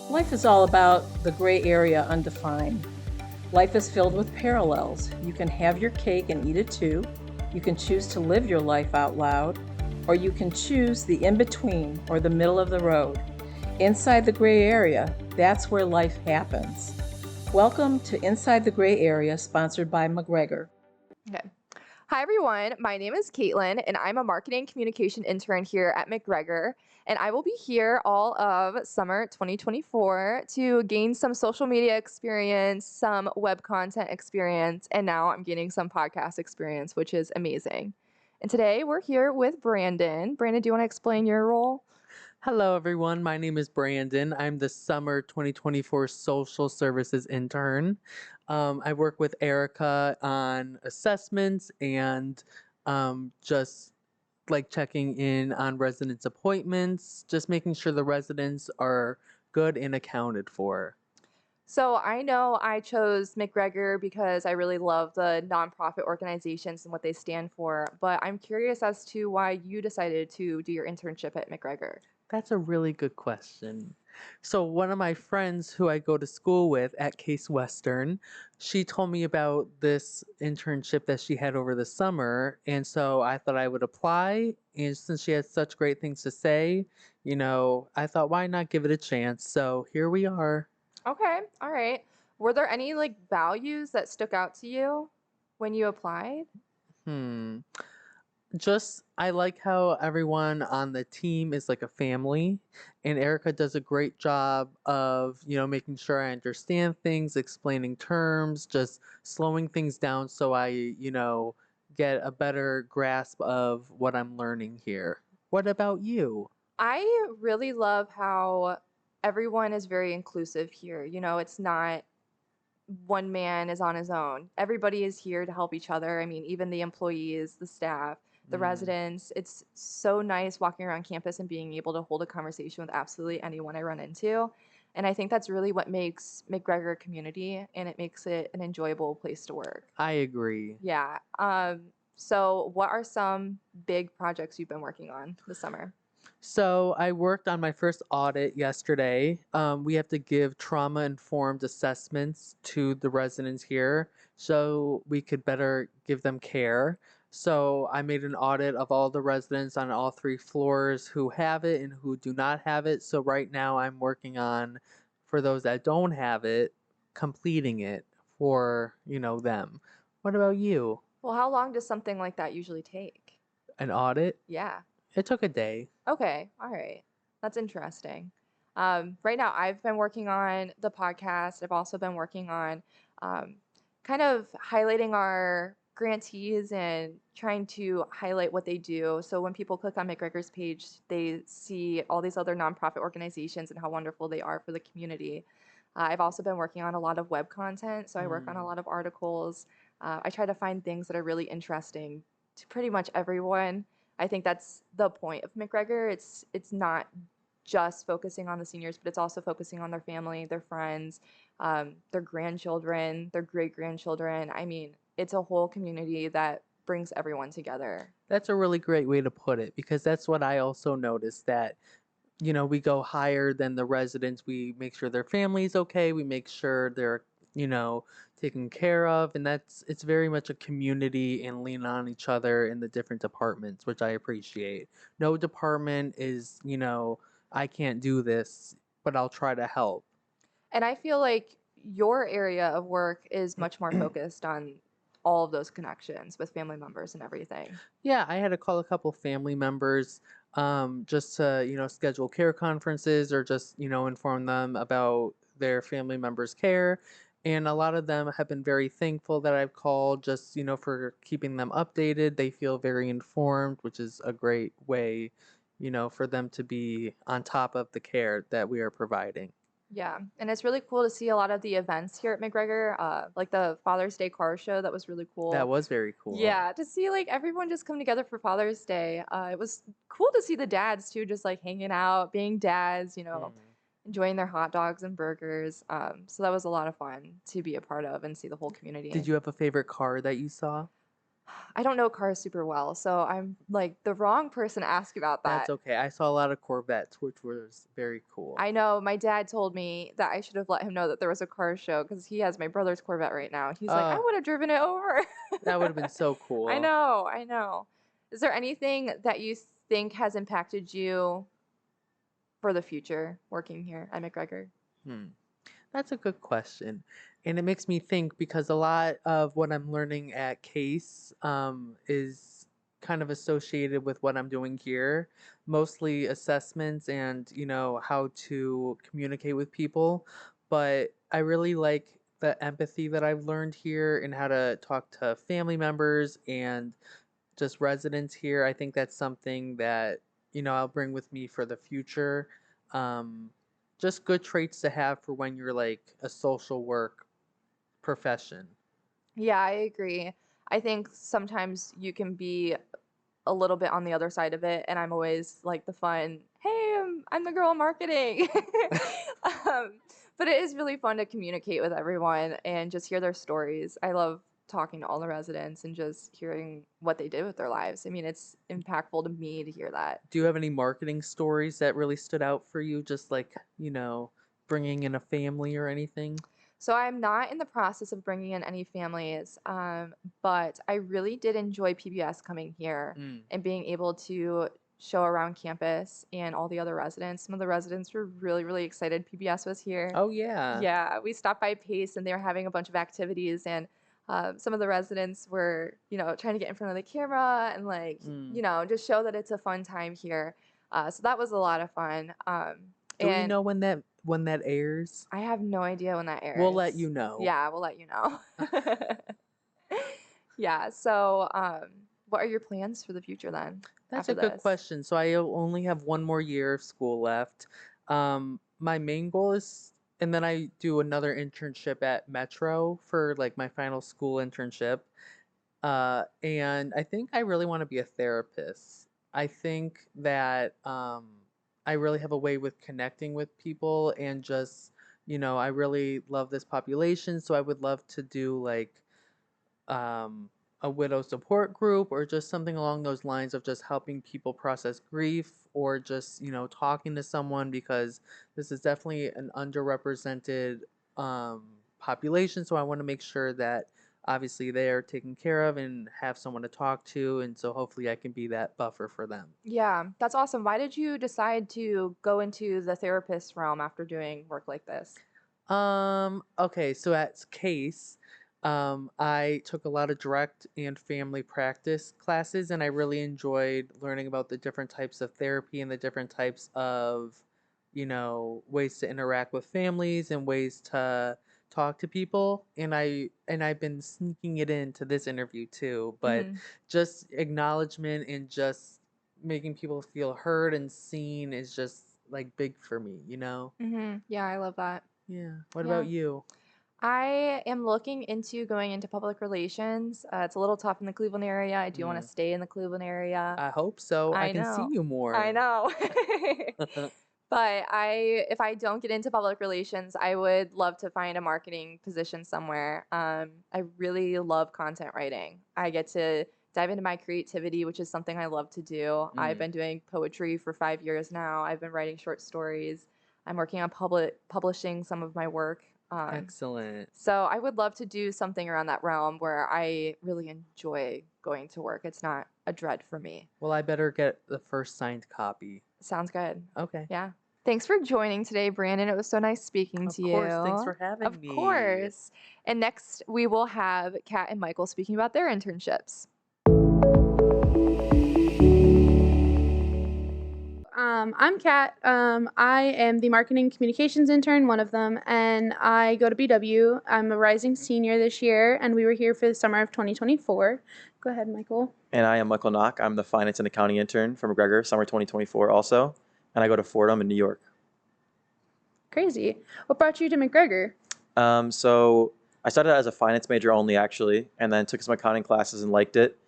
Life is all about the gray area undefined. Life is filled with parallels. You can have your cake and eat it too. You can choose to live your life out loud, or you can choose the in between or the middle of the road. Inside the gray area, that's where life happens. Welcome to Inside the Gray Area, sponsored by McGregor. Okay. Hi, everyone. My name is Caitlin, and I'm a marketing communication intern here at McGregor. And I will be here all of summer 2024 to gain some social media experience, some web content experience, and now I'm gaining some podcast experience, which is amazing. And today we're here with Brandon. Brandon, do you want to explain your role? Hello, everyone. My name is Brandon. I'm the summer 2024 social services intern. I work with Erica on assessments and just like checking in on residents' appointments, just making sure the residents are good and accounted for. So I know I chose McGregor because I really love the nonprofit organizations and what they stand for, but I'm curious as to why you decided to do your internship at McGregor. That's a really good question. So, one of my friends who I go to school with at Case Western, she told me about this internship that she had over the summer. And so I thought I would apply. And since she has such great things to say, I thought, why not give it a chance? So, here we are. Okay, all right. Were there any values that stuck out to you when you applied? Hmm. Just I like how everyone on the team is like a family, and Erica does a great job of, making sure I understand things, explaining terms, just slowing things down so I, get a better grasp of what I'm learning here. What about you? I really love how everyone is very inclusive here. It's not one man is on his own. Everybody is here to help each other. I mean, even the employees, the staff, the Mm, residents. It's so nice walking around campus and being able to hold a conversation with absolutely anyone I run into. And I think that's really what makes McGregor a community and it makes it an enjoyable place to work. I agree. Yeah. So what are some big projects you've been working on this summer? So I worked on my first audit yesterday. We have to give trauma-informed assessments to the residents here so we could better give them care. So I made an audit of all the residents on all three floors who have it and who do not have it. So right now I'm working on, for those that don't have it, completing it for, them. What about you? Well, how long does something like that usually take? An audit? Yeah. It took a day. Okay. All right. That's interesting. Right now, I've been working on the podcast. I've also been working on um, kind of highlighting our grantees and trying to highlight what they do. So when people click on McGregor's page, they see all these other nonprofit organizations and how wonderful they are for the community. I've also been working on a lot of web content. So I work on a Mm. lot of articles. I try to find things that are really interesting to pretty much everyone. I think that's the point of McGregor. It's not just focusing on the seniors, but it's also focusing on their family, their friends, their grandchildren, their great grandchildren. I mean, it's a whole community that brings everyone together. That's a really great way to put it because that's what I also noticed that, we go higher than the residents. We make sure their family's okay. We make sure they're, you know, taken care of. And it's very much a community and lean on each other in the different departments, which I appreciate. No department is, I can't do this, but I'll try to help. And I feel like your area of work is much more focused on all of those connections with family members and everything. Yeah, I had to call a couple family members just to, schedule care conferences or just, inform them about their family members' care. And a lot of them have been very thankful that I've called just, for keeping them updated. They feel very informed, which is a great way, for them to be on top of the care that we are providing. Yeah, and it's really cool to see a lot of the events here at McGregor, like the Father's Day car show. That was really That cool. was very cool. Yeah, to see everyone just come together for Father's Day. It was cool to see the dads too, just hanging out, being dads, Mhm. enjoying their hot dogs and burgers. So that was a lot of fun to be a part of and see the whole Did community. you have a favorite car that you saw? I don't know cars super well, so I'm like the wrong person to ask about That's that. okay. I saw a lot of Corvettes, which was very cool. I know my dad told me that I should have let him know that there was a car show because he has my brother's Corvette right now. He's like, I Uh, would have driven it over. that would have been so I cool. know, I know. Is there anything that you think has impacted you for the future working here at McGregor? Hmm. That's a good question. And it makes me think because a lot of what I'm learning at Case is kind of associated with what I'm doing here, mostly assessments and, how to communicate with people. But I really like the empathy that I've learned here and how to talk to family members and just residents here. I think that's something that, I'll bring with me for the future. Um, just good traits to have for when you're like a social work profession. Yeah, I agree. I think sometimes you can be a little bit on the other side of it, and I'm always like the fun, hey, I'm the girl in marketing. um, but it is really fun to communicate with everyone and just hear their stories. I love talking to all the residents and just hearing what they did with their lives. I mean, it's impactful to me to hear that. Do you have any marketing stories that really stood out for you? Just like, bringing in a family or anything? So I'm not in the process of bringing in any families, but I really did enjoy PBS coming here Mm. and being able to show around campus and all the other residents. Some of the residents were really, really excited PBS was here. Oh, yeah. Yeah, we stopped by Pace and they were having a bunch of activities, and some of the residents were, trying to get in front of the camera and like, Mm. just show that it's a fun time here. So that was a lot of fun. Do we And know when that airs? I have no idea when that We'll let airs. you know. Yeah, we'll let you know. Yeah, so what are your plans for the future then That's after a good this? question. So I only have one more year of school left. My main goal is, and then I do another internship at Metro for like my final school internship. And I think I really want to be a therapist. I think that I really have a way with connecting with people and just, I really love this population. So I would love to do like um, a widow support group or just something along those lines of just helping people process grief or just talking to someone because this is definitely an underrepresented population, so I want to make sure that obviously they are taken care of and have someone to talk to, and so hopefully I can be that buffer for them. Yeah, that's awesome. Why did you decide to go into the therapist realm after doing work like this? Okay, so at Case, I took a lot of direct and family practice classes, and I really enjoyed learning about the different types of therapy and the different types of, ways to interact with families and ways to talk to people. And I've been sneaking it into this interview too, but Mm-hmm. just acknowledgement and just making people feel heard and seen is just like big for me. Mm-hmm. Yeah, I love that. Yeah. What Yeah. about you? I am looking into going into public relations. It's a little tough in the Cleveland area. I do want to Mm, stay in the Cleveland area. I hope so. I I can see know. you I more. know. But if I don't get into public relations, I would love to find a marketing position somewhere. I really love content writing. I get to dive into my creativity, which is something I love to do. I've Mm, been doing poetry for 5 years now. I've been writing short stories. I'm working on publishing some of my work. excellent. So I would love to do something around that realm where I really enjoy going to work. It's not a dread for me. Well, I better get the first signed copy. Sounds good. Okay. Yeah. Thanks for joining today, Brandon. It was so nice speaking Of to course. Thanks you. for having Of me. course. And next, we will have Kat and Michael speaking about their internships. I'm Kat. I am the marketing communications intern, one of them, and I go to BW. I'm a rising senior this year, and we were here for the summer of 2024. Go ahead, Michael. And I am Michael Knock. I'm the finance and accounting intern from McGregor Summer 2024 also. And I go to Fordham in New York. Crazy. What brought you to McGregor? So I started as a finance major only actually, and then took some accounting classes and liked it.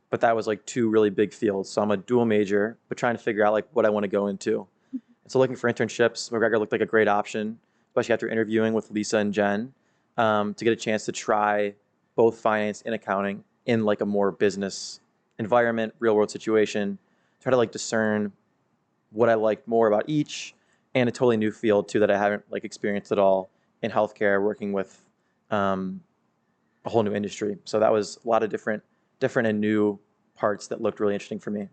But that was like two really big fields. So I'm a dual major, but trying to figure out like what I want to go into. And so looking for internships, McGregor looked like a great option, especially after interviewing with Lisa and Jen, to get a chance to try both finance and accounting in like a more business environment, real world situation, try to like discern what I liked more about each, and a totally new field too that I haven't like experienced at all in healthcare, working with a whole new industry. So that was a lot of different and new parts that looked really interesting for me.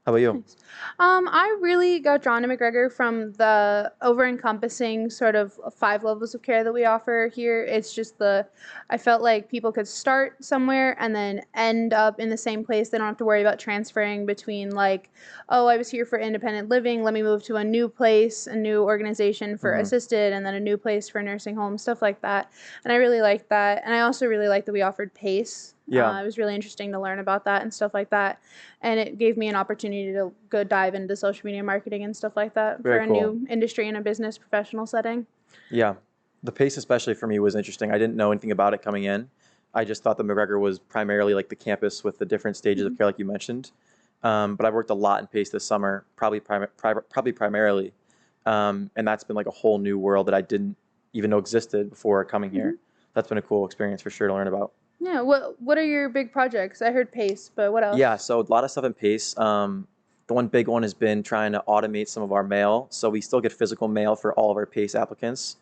How about you? Nice. I really got drawn to McGregor from the over-encompassing sort of 5 levels of care that we offer here. It's just I felt like people could start somewhere and then end up in the same place. They don't have to worry about transferring between like, oh, I was here for independent living, let me move to a new place, a new organization for assisted, and then a new place for nursing home, stuff like that. And I really liked that. And I also really liked that we offered PACE. Yeah. It was really interesting to learn about that and stuff like that. And it gave me an opportunity to go dive into social media marketing and stuff like that Very for a cool. new industry in a business professional setting. Yeah. The PACE especially for me was interesting. I didn't know anything about it coming in. I just thought that McGregor was primarily like the campus with the different stages of care like you mentioned. But I've worked a lot in PACE this summer, probably primarily. And that's been like a whole new world that I didn't even know existed before coming here. That's been a cool experience for sure to learn about. Yeah. What are your big projects? I heard PACE, but what else? Yeah, so a lot of stuff in PACE. The one big one has been trying to automate some of our mail. So we still get physical mail for all of our PACE applicants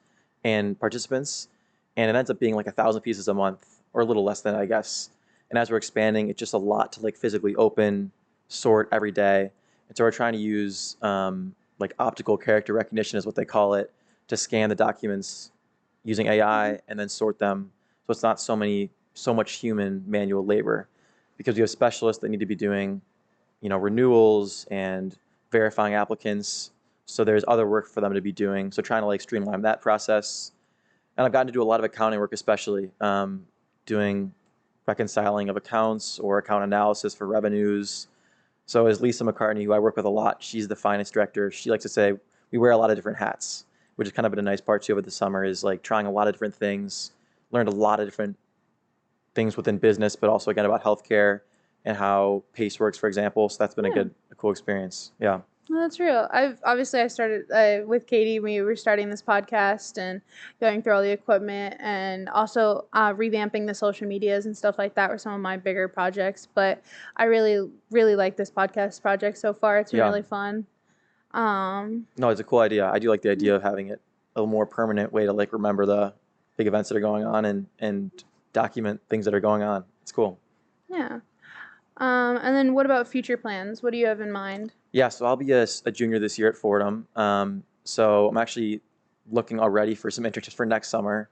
and participants. And it ends up being like 1,000 pieces a month, or a little less than, I guess. And as we're expanding, it's just a lot to like physically open, sort every day. And so we're trying to use like optical character recognition is what they call it, to scan the documents using AI and then sort them. So it's not so much human manual labor, because we have specialists that need to be doing, renewals and verifying applicants. So there's other work for them to be doing. So trying to like streamline that process. And I've gotten to do a lot of accounting work, especially doing reconciling of accounts or account analysis for revenues. So as Lisa McCartney, who I work with a lot, she's the finance director. She likes to say we wear a lot of different hats, which has kind of been a nice part too of the summer, is like trying a lot of different things, learned a lot of different things within business, but also again about healthcare and how PACE works, for example. So that's been a cool experience. Yeah. Well, that's real. I started with Katie. We were starting this podcast and going through all the equipment, and also revamping the social medias and stuff like that were some of my bigger projects. But I really, really like this podcast project so far. It's been really fun. No, it's a cool idea. I do like the idea of having it a more permanent way to like remember the big events that are going on and document things that are going on. It's cool. Yeah. And then what about future plans? What do you have in mind? Yeah, so I'll be a junior this year at Fordham. So I'm actually looking already for some internships for next summer,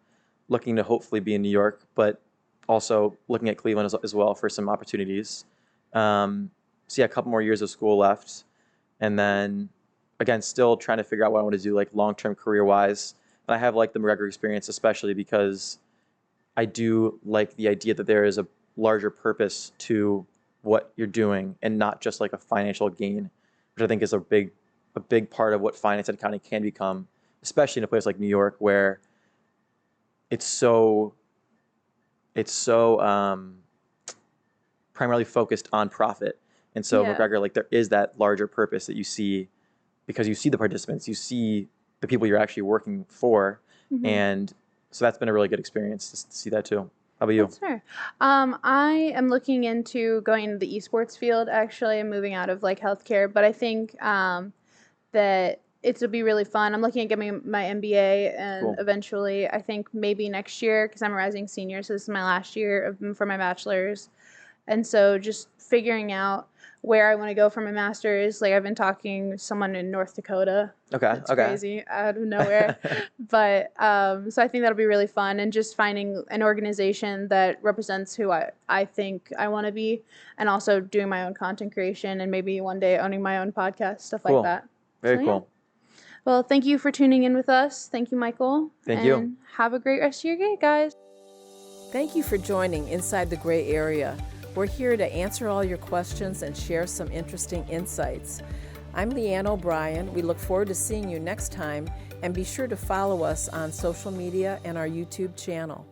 looking to hopefully be in New York, but also looking at Cleveland as well for some opportunities. So yeah, a couple more years of school left. And then again, still trying to figure out what I want to do like long-term career-wise. And I have liked the McGregor experience, especially because I do like the idea that there is a larger purpose to what you're doing and not just like a financial gain, which I think is a big part of what finance and accounting can become, especially in a place like New York where it's so primarily focused on profit. And so McGregor, like there is that larger purpose that you see because you see the participants, you see the people you're actually working for. And so that's been a really good experience to see that too. How about you? That's fair. I am looking into going into the esports field. Actually, I'm moving out of like healthcare, but I think that it'll be really fun. I'm looking at getting my MBA, and eventually, I think maybe next year, because I'm a rising senior, so this is my last year for my bachelor's, and so just figuring out where I want to go for my master's. Like I've been talking to someone in North Dakota. It's crazy out of nowhere. But so I think that'll be really fun, and just finding an organization that represents who I think I want to be, and also doing my own content creation, and maybe one day owning my own podcast, stuff like that. Very cool. Well, thank you for tuning in with us. Thank you, Michael. Thank you. Have a great rest of your day, guys. Thank you for joining Inside the Gray Area. We're here to answer all your questions and share some interesting insights. I'm Leanne O'Brien. We look forward to seeing you next time, and be sure to follow us on social media and our YouTube channel.